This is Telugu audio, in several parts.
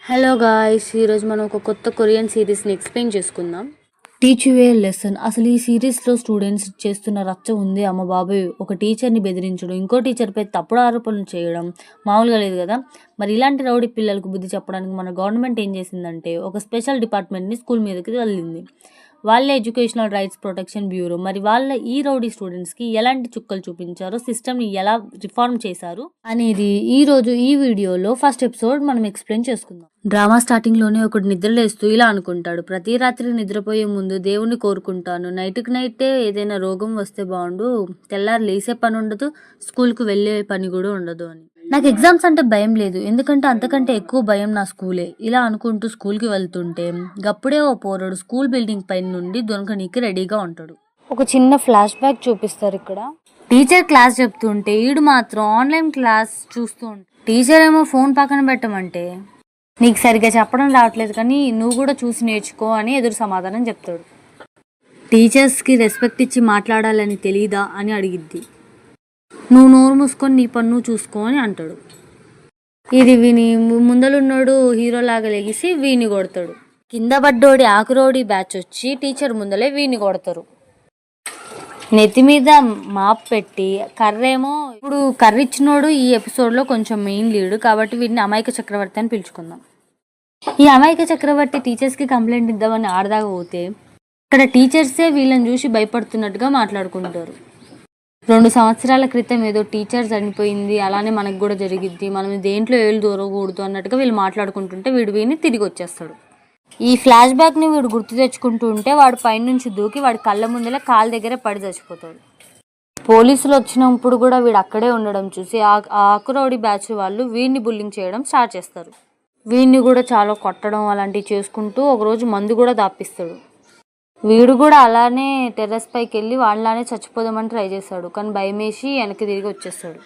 హలో గాయ్స్, ఈరోజు మనం ఒక కొత్త కొరియన్ సిరీస్ని ఎక్స్ప్లెయిన్ చేసుకుందాం. Teach you A lesson. అసలు ఈ సిరీస్లో స్టూడెంట్స్ చేస్తున్న రచ్చ ఉంది. అమ్మ బాబాయ్, ఒక టీచర్ని బెదిరించడం, ఇంకో టీచర్పై తప్పుడు ఆరోపణలు చేయడం మామూలుగా లేదు కదా. మరి ఇలాంటి రౌడీ పిల్లలకు బుద్ధి చెప్పడానికి మన గవర్నమెంట్ ఏం చేసిందంటే ఒక స్పెషల్ డిపార్ట్మెంట్ని స్కూల్ మీదకి వెళ్ళింది. వాళ్ళే ఎడ్యుకేషనల్ రైట్స్ ప్రొటెక్షన్ బ్యూరో. మరి వాళ్ళ ఈ రౌడీ స్టూడెంట్స్కి ఎలాంటి చుక్కలు చూపించారో, సిస్టమ్ని ఎలా రిఫార్మ్ చేశారు అనేది ఈ వీడియోలో ఫస్ట్ ఎపిసోడ్ మనం ఎక్స్ప్లెయిన్ చేసుకుందాం. డ్రామా స్టార్టింగ్లోనే ఒకటి నిద్రలేస్తూ ఇలా అనుకుంటాడు: ప్రతి రాత్రి నిద్రపోయే ముందు దేవుణ్ణి కోరుకుంటాను, నైట్కి నైటే ఏదైనా రోగం వస్తే బాగుండు, తెల్లారి లేసే పని ఉండదు, స్కూల్కి వెళ్ళే పని కూడా ఉండదు అని. నాకు ఎగ్జామ్స్ అంటే భయం లేదు, ఎందుకంటే అంతకంటే ఎక్కువ భయం నా స్కూలే. ఇలా అనుకుంటూ స్కూల్కి వెళ్తుంటే గప్పుడే ఓ పోరడు స్కూల్ బిల్డింగ్ పైన నుండి దొనకనీకి రెడీగా ఉంటాడు. ఒక చిన్న ఫ్లాష్ బ్యాక్ చూపిస్తారు ఇక్కడ. టీచర్ క్లాస్ చెప్తుంటే ఈడు మాత్రం ఆన్లైన్ క్లాస్ చూస్తూ ఉంటాడు. టీచర్ ఏమో ఫోన్ పక్కన పెట్టమంటే, నీకు సరిగ్గా చెప్పడం రావట్లేదు కానీ నువ్వు కూడా చూసి నేర్చుకో అని ఎదురు సమాధానం చెప్తాడు. టీచర్స్కి రెస్పెక్ట్ ఇచ్చి మాట్లాడాలని తెలీదా అని అడిగిద్ది. నువ్వు నోరు మూసుకొని నీ పన్ను చూసుకో అని అంటాడు. ఇది విని ముందలున్నాడు హీరోలాగా లెగిసి వీని కొడతాడు. కింద పడ్డోడి ఆకురోడి బ్యాచ్ వచ్చి టీచర్ ముందలే వీని కొడతారు. నెత్తి మీద మాప్ పెట్టి కర్రేమో. ఇప్పుడు కర్ర ఇచ్చినోడు ఈ ఎపిసోడ్లో కొంచెం మెయిన్ లీడ్ కాబట్టి వీడిని అమాయక చక్రవర్తి అని పిలుచుకుందాం. ఈ అమాయక చక్రవర్తి టీచర్స్కి కంప్లైంట్ ఇద్దామని ఆడదాగా పోతే ఇక్కడ టీచర్సే వీళ్ళని చూసి భయపడుతున్నట్టుగా మాట్లాడుకుంటారు. 2 సంవత్సరాల క్రితం ఏదో టీచర్ చనిపోయింది, అలానే మనకు కూడా జరిగిద్ది, మనం దేంట్లో ఏళ్ళు దూరకూడదు అన్నట్టుగా వీళ్ళు మాట్లాడుకుంటుంటే వీడు వీడిని తిరిగి వచ్చేస్తాడు. ఈ ఫ్లాష్ బ్యాక్ని వీడు గుర్తు తెచ్చుకుంటూ ఉంటే వాడు పైనుంచి దూకి వాడి కళ్ళ ముందలే కాళ్ళ దగ్గరే పడి చచ్చిపోతాడు. పోలీసులు వచ్చినప్పుడు కూడా వీడు అక్కడే ఉండడం చూసి ఆ ఆకురౌడి బ్యాచ్ వాళ్ళు వీడిని బుల్లింగ్ చేయడం స్టార్ట్ చేస్తారు. వీడిని కూడా చాలా కొట్టడం అలాంటివి చేసుకుంటూ ఒకరోజు మందు కూడా దాపిస్తాడు. వీడు కూడా అలానే టెర్రస్ పైకి వెళ్ళి వాళ్ళలానే చచ్చిపోదామని ట్రై చేస్తాడు, కానీ భయమేసి వెనక్కి తిరిగి వచ్చేస్తాడు.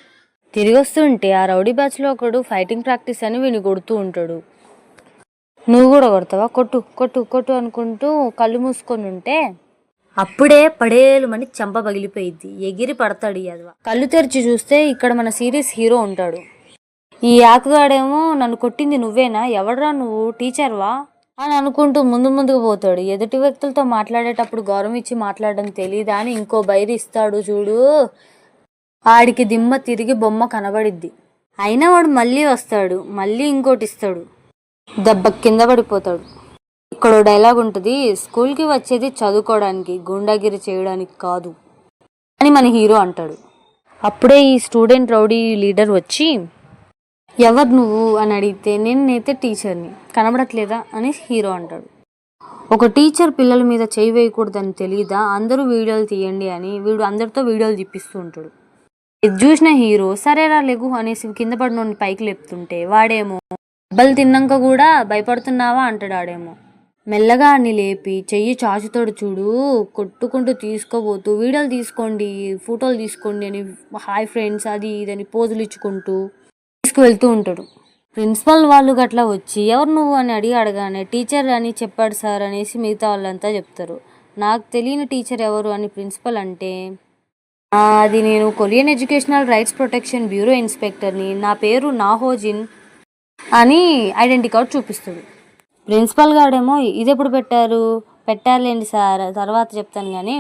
తిరిగి వస్తుంటే ఆ రౌడీ బ్యాచ్లో ఒకడు ఫైటింగ్ ప్రాక్టీస్ అని వీడిని కొడుతూ ఉంటాడు. నువ్వు కూడా కొడతావా, కొట్టు కొట్టు కొట్టు అనుకుంటూ కళ్ళు మూసుకొని ఉంటే అప్పుడే పడేలుమని చెంప పగిలిపోయిద్ది. ఎగిరి పడతాడు. అదవా కళ్ళు తెరిచి చూస్తే ఇక్కడ మన సిరీస్ హీరో ఉంటాడు. ఈ ఆకుగాడేమో నన్ను కొట్టింది నువ్వేనా, ఎవడరా నువ్వు, టీచర్వా అని అనుకుంటూ ముందుకు పోతాడు. ఎదుటి వ్యక్తులతో మాట్లాడేటప్పుడు గౌరవం ఇచ్చి మాట్లాడడం తెలీదా అని ఇంకో బైరి ఇస్తాడు చూడు. ఆడికి దిమ్మ తిరిగి బొమ్మ కనబడిద్ది. అయినా వాడు మళ్ళీ వస్తాడు, మళ్ళీ ఇంకోటి ఇస్తాడు, దెబ్బ కింద పడిపోతాడు. ఇక్కడ డైలాగ్ ఉంటుంది: స్కూల్కి వచ్చేది చదువుకోవడానికి, గుండాగిరి చేయడానికి కాదు అని మన హీరో అంటాడు. అప్పుడే ఈ స్టూడెంట్ రౌడీ లీడర్ వచ్చి, ఎవరు నువ్వు అని అడిగితే నేనైతే టీచర్ని, కనబడట్లేదా అని హీరో అంటాడు. ఒక టీచర్ పిల్లల మీద చేయి వేయకూడదని తెలీదా, అందరూ వీడియోలు తీయండి అని వీడు అందరితో వీడియోలు తీపిస్తూ ఉంటాడు. ఇది చూసిన హీరో సరేరా లెగు అనేసి కింద పడినోడిని పైకి లేపుతుంటే వాడేమో దెబ్బలు తిన్నాక కూడా భయపడుతున్నావా అంటాడు. ఆడేమో మెల్లగా అన్ని లేపి చెయ్యి చాచుతాడు చూడు, కొట్టుకుంటూ తీసుకోబోతూ వీడియోలు తీసుకోండి, ఫోటోలు తీసుకోండి అని హాయ్ ఫ్రెండ్స్ అది ఇదని పోజులు ఇచ్చుకుంటూ వెళ్తూ ఉంటాడు. ప్రిన్సిపల్ వాళ్ళు గట్లా వచ్చి ఎవరు నువ్వు అని అడగానే టీచర్ అని చెప్పాడు సార్ అనేసి మిగతా వాళ్ళంతా చెప్తారు. నాకు తెలియని టీచర్ ఎవరు అని ప్రిన్సిపల్ అంటే, అది నేను Korean educational rights protection bureau ఇన్స్పెక్టర్ని, నా పేరు నాహోజిన్ అని ఐడెంటిటీ కార్డ్ చూపిస్తాడు. ప్రిన్సిపల్ గాడేమో ఇది ఎప్పుడు పెట్టారులేండి సార్, తర్వాత చెప్తాను కానీ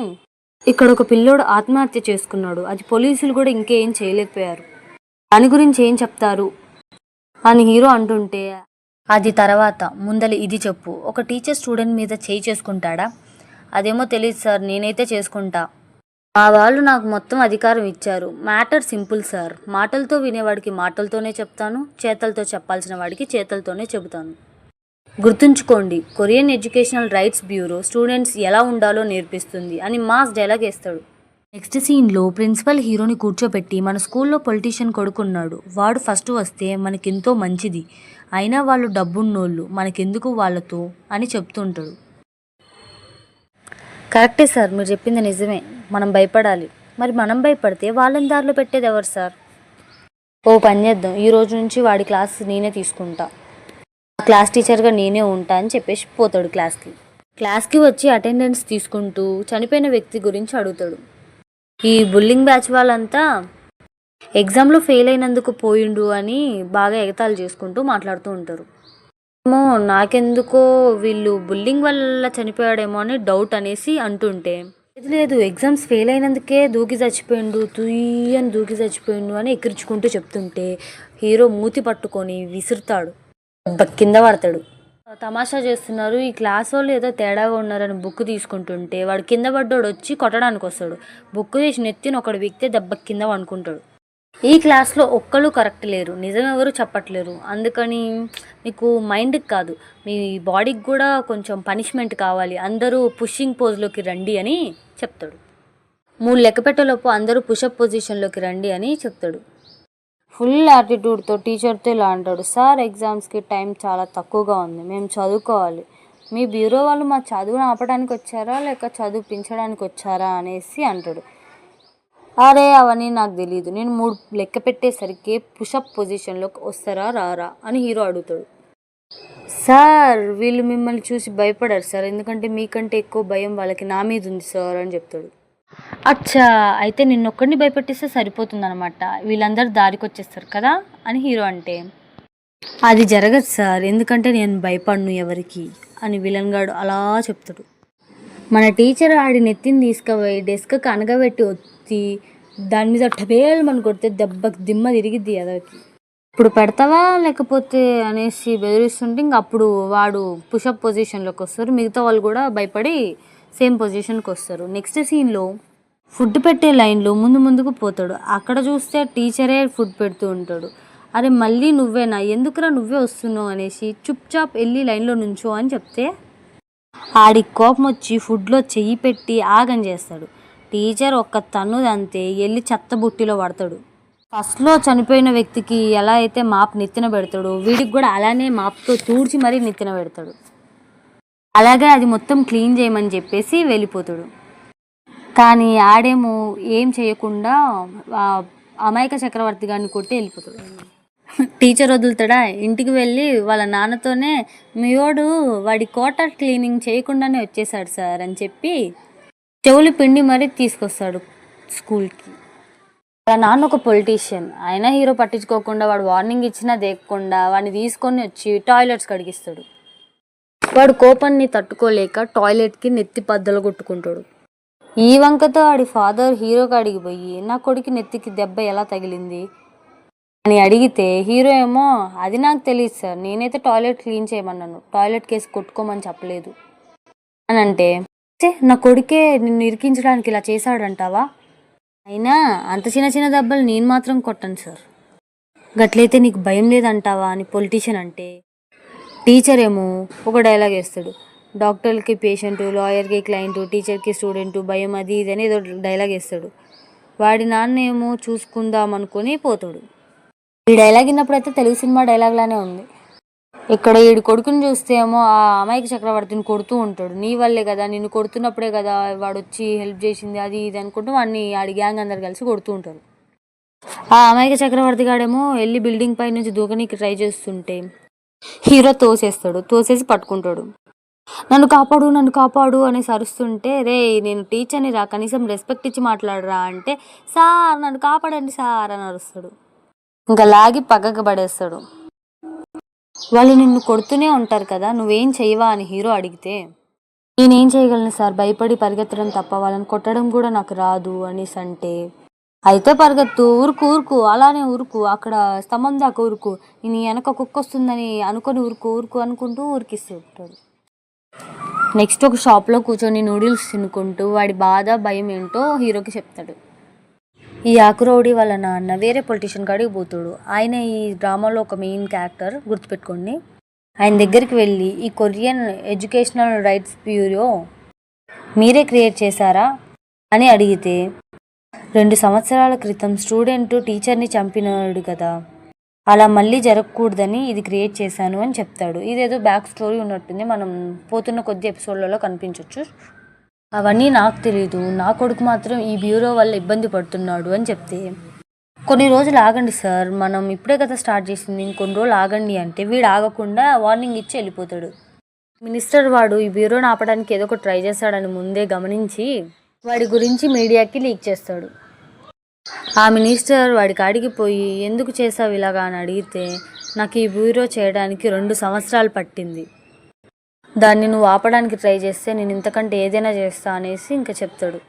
ఇక్కడ ఒక పిల్లోడు ఆత్మహత్య చేసుకున్నాడు, అది పోలీసులు కూడా ఇంకేం చేయలేకపోయారు, దాని గురించి ఏం చెప్తారు అని హీరో అంటుంటే, అది తర్వాత ముందలి ఇది చెప్పు, ఒక టీచర్ స్టూడెంట్ మీద చేయి చేసుకుంటాడా, అదేమో తెలియదు సార్, నేనైతే చేసుకుంటా, మా వాళ్ళు నాకు మొత్తం అధికారం ఇచ్చారు, మ్యాటర్ సింపుల్ సార్, మాటలతో వినేవాడికి మాటలతోనే చెప్తాను, చేతలతో చెప్పాల్సిన వాడికి చేతలతోనే చెబుతాను, గుర్తుంచుకోండి, Korean educational rights bureau students ఎలా ఉండాలో నేర్పిస్తుంది అని మాస్ డైలాగ్ వేస్తాడు. నెక్స్ట్ సీన్లో ప్రిన్సిపల్ హీరోని కూర్చోపెట్టి, మన స్కూల్లో పొలిటీషియన్ కొడుకున్నాడు, వాడు ఫస్ట్ వస్తే మనకెంతో మంచిది, అయినా వాళ్ళు డబ్బున్నోళ్ళు, మనకెందుకు వాళ్ళతో అని చెప్తుంటాడు. కరెక్టే సార్, మీరు చెప్పింది నిజమే, మనం భయపడాలి, మరి మనం భయపడితే వాళ్ళని దారిలో పెట్టేది ఎవరు సార్, ఓ పని చేద్దాం, ఈ రోజు నుంచి వాడి క్లాస్ నేనే తీసుకుంటా, క్లాస్ టీచర్గా నేనే ఉంటా అని చెప్పేసి పోతాడు క్లాస్కి వచ్చి అటెండెన్స్ తీసుకుంటూ చనిపోయిన వ్యక్తి గురించి అడుగుతాడు. ఈ బుల్లింగ్ బ్యాచ్ వాళ్ళంతా ఎగ్జామ్లో ఫెయిల్ అయినందుకు పోయిండు అని బాగా ఎగతాళి చేసుకుంటూ మాట్లాడుతూ ఉంటారు. ఏమో నాకెందుకో వీళ్ళు బుల్లింగ్ వల్ల చనిపోయాడేమో అని డౌట్ అనేసి అంటుంటే, లేదు లేదు ఎగ్జామ్స్ ఫెయిల్ అయినందుకే దూకి చచ్చిపోయిండు, తుయ్యని దూకి చచ్చిపోయిండు అని ఎక్కిరించుకుంటూ చెప్తుంటే హీరో మూతి పట్టుకొని విసురుతాడు, కింద పడతాడు. తమాషా చేస్తున్నారు, ఈ క్లాస్ వాళ్ళు ఏదో తేడాగా ఉన్నారని బుక్ తీసుకుంటుంటే వాడు కింద పడ్డాడు వచ్చి కొట్టడానికి వస్తాడు. బుక్ తీసి నెత్తిని ఒకడు విక్తే దెబ్బ కింద అనుకుంటాడు. ఈ క్లాస్లో ఒక్కళ్ళు కరెక్ట్ లేరు, నిజం ఎవరు చెప్పట్లేరు, అందుకని మీకు మైండ్కి కాదు మీ బాడీకి కూడా కొంచెం పనిష్మెంట్ కావాలి, అందరూ పుషింగ్ పోజ్లోకి రండి అని చెప్తాడు. 3 లెక్క పెట్టేలోపు అందరూ పుషప్ పొజిషన్లోకి రండి అని చెప్తాడు. ఫుల్ యాటిట్యూడ్తో టీచర్తో ఇలా అంటాడు, సార్ ఎగ్జామ్స్కి టైం చాలా తక్కువగా ఉంది, మేము చదువుకోవాలి, మీ బ్యూరో వాళ్ళు మా చదువును ఆపడానికి వచ్చారా లేక చదివించడానికి వచ్చారా అనేసి అంటాడు. అరే అవన్నీ నాకు తెలియదు, నేను 3 లెక్క పెట్టేసరికి పుషప్ పొజిషన్లోకి వస్తారా రారా అని హీరో అడుగుతాడు. సార్ వీళ్ళు మిమ్మల్ని చూసి భయపడారు సార్, ఎందుకంటే మీకంటే ఎక్కువ భయం వాళ్ళకి నా మీద ఉంది సార్ అని చెప్తాడు. అచ్చా అయితే నిన్నొక్కడిని భయపెట్టిస్తే సరిపోతుందన్నమాట, వీళ్ళందరూ దారికి వచ్చేస్తారు కదా అని హీరో అంటే, అది జరగదు సార్, ఎందుకంటే నేను భయపడను ఎవరికి అని విలన్ గాడు అలా చెప్తాడు. మన టీచర్ ఆడి నెత్తిని తీసుకుపోయి డెస్క్కి అనగబెట్టి వచ్చి దాని మీద టబేల్ మన కొడితే దెబ్బకి దిమ్మ తిరిగిద్ది అదకి, ఇప్పుడు పెడతావా లేకపోతే అనేసి బెదిరిస్తుంటే ఇంక అప్పుడు వాడు పుషప్ పొజిషన్లోకి వస్తారు, మిగతా వాళ్ళు కూడా భయపడి సేమ్ పొజిషన్కి వస్తారు. నెక్స్ట్ సీన్లో ఫుడ్ పెట్టే లైన్లో ముందుకు పోతాడు, అక్కడ చూస్తే టీచరే ఫుడ్ పెడుతూ ఉంటాడు. అరే మళ్ళీ నువ్వేనా, ఎందుకురా నువ్వే వస్తున్నావు అనేసి చుప్చాప్ వెళ్ళి లైన్లో నుంచో అని చెప్తే ఆడికి కోపం వచ్చి ఫుడ్లో చెయ్యి పెట్టి ఆగం చేస్తాడు. టీచర్ ఒక్క తన్నుదంతే వెళ్ళి చెత్త బుట్టిలో పడతాడు. ఫస్ట్లో చనిపోయిన వ్యక్తికి ఎలా అయితే మాప్ నెత్తిన పెడతాడో వీడికి కూడా అలానే మాప్తో తూడ్చి మరీ నెత్తిన పెడతాడు. అలాగే అది మొత్తం క్లీన్ చేయమని చెప్పేసి వెళ్ళిపోతాడు. కానీ ఆడేమో ఏం చేయకుండా అమాయక చక్రవర్తి గారిని కొట్టి వెళ్ళిపోతాడు. టీచర్ వదులుతాడా, ఇంటికి వెళ్ళి వాళ్ళ నాన్నతోనే మీవాడు వాడి క్వార్టర్ క్లీనింగ్ చేయకుండానే వచ్చేసాడు సార్ అని చెప్పి చెవులు పిండి మరీ తీసుకొస్తాడు స్కూల్కి. వాళ్ళ నాన్న ఒక పొలిటీషియన్, అయినా హీరో పట్టించుకోకుండా వాడు వార్నింగ్ ఇచ్చినా దేకకుండా వాడిని తీసుకొని వచ్చి టాయిలెట్స్ కడిగిస్తాడు. వాడు కోపాన్ని తట్టుకోలేక టాయిలెట్కి నెత్తి పద్దలు కొట్టుకుంటాడు. ఈ వంకతో ఆడి ఫాదర్ హీరోకి అడిగిపోయి నా కొడుకు నెత్తికి దెబ్బ ఎలా తగిలింది అని అడిగితే హీరో ఏమో అది నాకు తెలియదు సార్, నేనైతే టాయిలెట్ క్లీన్ చేయమన్నాను, టాయిలెట్ కేసు కొట్టుకోమని చెప్పలేదు అని అంటే, నా కొడుకే నిన్ను ఇరికించడానికి ఇలా చేశాడంటావా, అయినా అంత చిన్న చిన్న దెబ్బలు నేను మాత్రం కొట్టను సార్, గట్లయితే నీకు భయం లేదంటావా అని పొలిటీషియన్ అంటే టీచర్ ఏమో ఒక డైలాగ్ వేస్తాడు, డాక్టర్కి పేషెంటు, లాయర్కి క్లయింటు, టీచర్కి స్టూడెంటు భయం అది ఇది అని ఏదో డైలాగ్ వేస్తాడు. వాడి నాన్న ఏమో చూసుకుందాం అనుకొని పోతాడు. ఈ డైలాగ్ విన్నప్పుడైతే తెలుగు సినిమా డైలాగ్లానే ఉంది. ఇక్కడ ఈడు కొడుకుని చూస్తే ఏమో ఆ అమాయక చక్రవర్తిని కొడుతూ ఉంటాడు, నీ వల్లే కదా, నిన్ను కొడుతున్నప్పుడే కదా వాడు వచ్చి హెల్ప్ చేసింది అది ఇది అనుకుంటూ వాడిని ఆడి గ్యాంగ్ అందరు కలిసి కొడుతూ ఉంటారు. ఆ అమాయక చక్రవర్తి గాడేమో వెళ్ళి బిల్డింగ్ పై నుంచి దూకనీకి ట్రై చేస్తుంటే హీరో తోసేసి పట్టుకుంటాడు. నన్ను కాపాడు అనేసి అరుస్తుంటే, రే నేను టీచర్ని రా, కనీసం రెస్పెక్ట్ ఇచ్చి మాట్లాడరా అంటే సార్ నన్ను కాపాడండి సార్ అని అరుస్తాడు. ఇంకా లాగి పక్కకు పడేస్తాడు. వాళ్ళు నిన్ను కొడుతూనే ఉంటారు కదా, నువ్వేం చేయవా అని హీరో అడిగితే నేనేం చేయగలను సార్, భయపడి పరిగెత్తడం తప్ప వాళ్ళని కొట్టడం కూడా నాకు రాదు అనేసి అంటే, అయితే పరిగెత్తు, ఊరుకు అలానే ఊరుకు, అక్కడ స్తంభం దాకా ఊరుకు, నీ వెనక కుక్క వస్తుందని అనుకొని ఊరుకు అనుకుంటూ ఊరికిస్తూ ఉంటాడు. నెక్స్ట్ ఒక షాప్లో కూర్చొని నూడిల్స్ తినుకుంటూ వాడి బాధ భయం ఏంటో హీరోకి చెప్తాడు. ఈ ఆకురౌడి వాళ్ళ నాన్న వేరే పొలిటీషియన్ కాడికి పోతాడు. ఆయన ఈ డ్రామాలో ఒక మెయిన్ క్యారెక్టర్, గుర్తుపెట్టుకోండి. ఆయన దగ్గరికి వెళ్ళి ఈ కొరియన్ ఎడ్యుకేషనల్ రైట్స్ బ్యూరో మీరే క్రియేట్ చేశారా అని అడిగితే 2 సంవత్సరాల క్రితం స్టూడెంట్ టీచర్ని చంపినాడు కదా, అలా మళ్ళీ జరగకూడదని ఇది క్రియేట్ చేశాను అని చెప్తాడు. ఇదేదో బ్యాక్ స్టోరీ ఉన్నట్టుంది, మనం పోతున్న కొద్ది ఎపిసోడ్లలో కనిపించవచ్చు. అవన్నీ నాకు తెలీదు, నా కొడుకు మాత్రం ఈ బ్యూరో వల్ల ఇబ్బంది పడుతున్నాడు అని చెప్తే, కొన్ని రోజులు ఆగండి సార్, మనం ఇప్పుడే కదా స్టార్ట్ చేసింది, ఇంకొన్ని రోజులు ఆగండి అంటే వీడు ఆగకుండా వార్నింగ్ ఇచ్చి వెళ్ళిపోతాడు. మినిస్టర్ వాడు ఈ బ్యూరోని ఆపడానికి ఏదో ఒక ట్రై చేస్తాడని ముందే గమనించి వాడి గురించి మీడియాకి లీక్ చేస్తాడు. ఆ మినిస్టర్ వాడి కాడికి పోయి ఎందుకు చేసావు ఇలాగా అని అడిగితే నాకు ఈ బ్యూరో చేయడానికి 2 సంవత్సరాలు పట్టింది. దాన్ని నువ్వు ఆపడానికి ట్రై చేస్తే నేను ఇంతకంటే ఏదైనా చేస్తా అనేసి ఇంకా చెప్తాడు.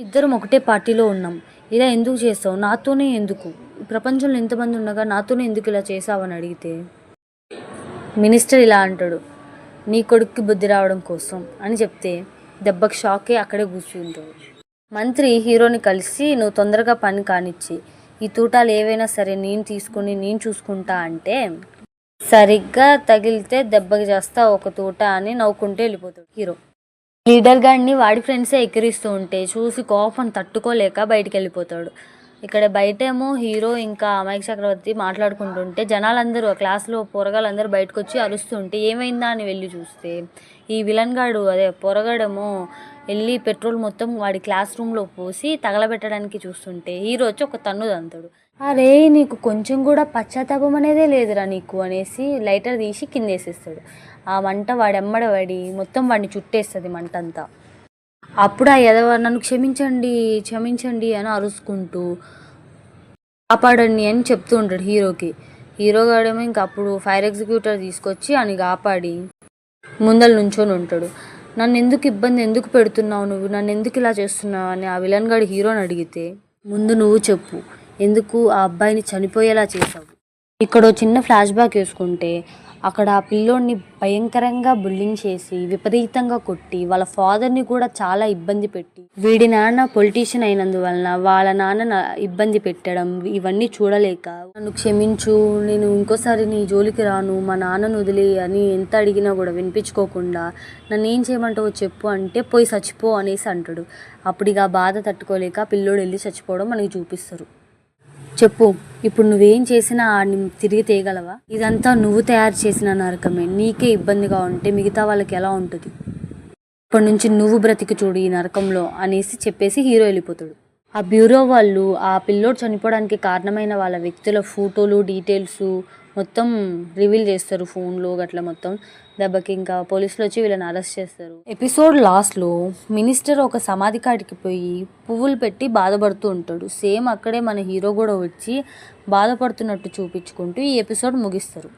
ఇద్దరం ఒకటే పార్టీలో ఉన్నాం, ఇలా ఎందుకు చేస్తావు, నాతోనే ఎందుకు, ప్రపంచంలో ఎంతమంది ఉండగా నాతోనే ఎందుకు ఇలా చేసావని అడిగితే మినిస్టర్ ఇలా అంటాడు, నీ కొడుక్కి బుద్ధి రావడం కోసం అని చెప్తే దెబ్బకి షాకే అక్కడే కూర్చుంటాడు. మంత్రి హీరోని కలిసి నువ్వు తొందరగా పని కానిచ్చి ఈ తూటాలు ఏవైనా సరే నేను తీసుకుని నేను చూసుకుంటా అంటే సరిగ్గా తగిలితే దెబ్బకి చేస్తా ఒక తూట అని నవ్వుకుంటూ వెళ్ళిపోతాడు హీరో. లీడర్ గాడిని వాడి ఫ్రెండ్సే ఎక్కిరిస్తూ ఉంటే చూసి కోపం తట్టుకోలేక బయటికి వెళ్ళిపోతాడు. ఇక్కడ బయటేమో హీరో ఇంకా అమాయక చక్రవర్తి మాట్లాడుకుంటుంటే జనాలందరూ క్లాస్లో పోరగాళ్ళందరూ బయటకు వచ్చి అరుస్తుంటే ఏమైందా అని వెళ్ళి చూస్తే ఈ విలన్ గాడు పొరగాడేమో వెళ్ళి పెట్రోల్ మొత్తం వాడి క్లాస్ రూమ్లో పోసి తగలబెట్టడానికి చూస్తుంటే హీరో వచ్చి ఒక తన్ను దంతాడు. అరే నీకు కొంచెం కూడా పశ్చాత్తాపం అనేదే లేదురా నీకు అనేసి లైటర్ తీసి కిందేసేస్తాడు. ఆ మంట వాడెమ్మడ పడి మొత్తం వాడిని చుట్టేస్తుంది మంట అంతా. అప్పుడు ఆ ఎదవ నన్ను క్షమించండి క్షమించండి అని అరుచుకుంటూ కాపాడండి అని చెప్తూ ఉంటాడు హీరోకి. హీరోగాడేమో ఇంకా అప్పుడు ఫైర్ ఎగ్జిక్యూటర్ తీసుకొచ్చి అని కాపాడి ముందల నుంచొని ఉంటాడు. నన్ను ఎందుకు పెడుతున్నావు, నువ్వు నన్ను ఎందుకు ఇలా చేస్తున్నావు అని ఆ విలన్ గాడు హీరోని అడిగితే ముందు నువ్వు చెప్పు, ఎందుకు ఆ అబ్బాయిని చనిపోయేలా చేసావు. ఇక్కడ చిన్న ఫ్లాష్ బ్యాక్ వేసుకుంటే అక్కడ ఆ పిల్లోడిని భయంకరంగా బుల్లింగ్ చేసి విపరీతంగా కొట్టి వాళ్ళ ఫాదర్ని కూడా చాలా ఇబ్బంది పెట్టి వీడి నాన్న పొలిటీషియన్ అయినందువలన వాళ్ళ నాన్న ఇబ్బంది పెట్టడం ఇవన్నీ చూడలేక నన్ను క్షమించు, నేను ఇంకోసారి నీ జోలికి రాను, మా నాన్నను వదిలే అని ఎంత అడిగినా కూడా వినిపించుకోకుండా నన్ను ఏం చేయమంటావో చెప్పు అంటే పోయి చచ్చిపో అనేసి అంటాడు. అప్పుడు ఇక బాధ తట్టుకోలేక పిల్లోడు వెళ్ళి చచ్చిపోవడం మనకి చూపిస్తారు. చెప్పు, ఇప్పుడు నువ్వేం చేసినా ఆడిని తిరిగి తేయగలవా? ఇదంతా నువ్వు తయారు చేసిన నరకమే, నీకే ఇబ్బందిగా ఉంటే మిగతా వాళ్ళకి ఎలా ఉంటుంది? ఇప్పటి నుంచి నువ్వు బ్రతికి చూడు ఈ నరకంలో అనేసి చెప్పేసి హీరో వెళ్ళిపోతాడు. ఆ బ్యూరో వాళ్ళు ఆ పిల్లోడు చనిపోవడానికి కారణమైన వాళ్ళ వ్యక్తుల ఫోటోలు డీటెయిల్స్ మొత్తం రివీల్ చేస్తారు ఫోన్లో గట్లా. మొత్తం దెబ్బకి ఇంకా పోలీసులు వచ్చి వీళ్ళని అరెస్ట్ చేస్తారు. ఎపిసోడ్ లాస్ట్లో మినిస్టర్ ఒక సమాధి కాడికి పోయి పువ్వులు పెట్టి బాధపడుతూ ఉంటాడు. సేమ్ అక్కడే మన హీరో కూడా వచ్చి బాధపడుతున్నట్టు చూపించుకుంటూ ఈ ఎపిసోడ్ ముగిస్తారు.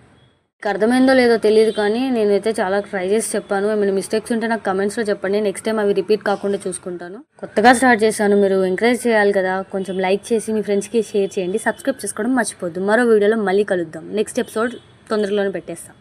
అర్థమైందో లేదో తెలియదు కానీ నేనైతే చాలా ట్రై చేసి చెప్పాను. ఏమైనా మిస్టేక్స్ ఉంటే నాకు కమెంట్స్లో చెప్పండి, నెక్స్ట్ టైం అవి రిపీట్ కాకుండా చూసుకుంటాను. కొత్తగా స్టార్ట్ చేశాను, మీరు ఎంకరేజ్ చేయాలి కదా, కొంచెం లైక్ చేసి మీ ఫ్రెండ్స్కి షేర్ చేయండి, సబ్స్క్రైబ్ చేసుకోవడం మర్చిపోద్దు. మరో వీడియోలో మళ్ళీ కలుద్దాం. నెక్స్ట్ ఎపిసోడ్ తొందరలోనే పెట్టేస్తాం.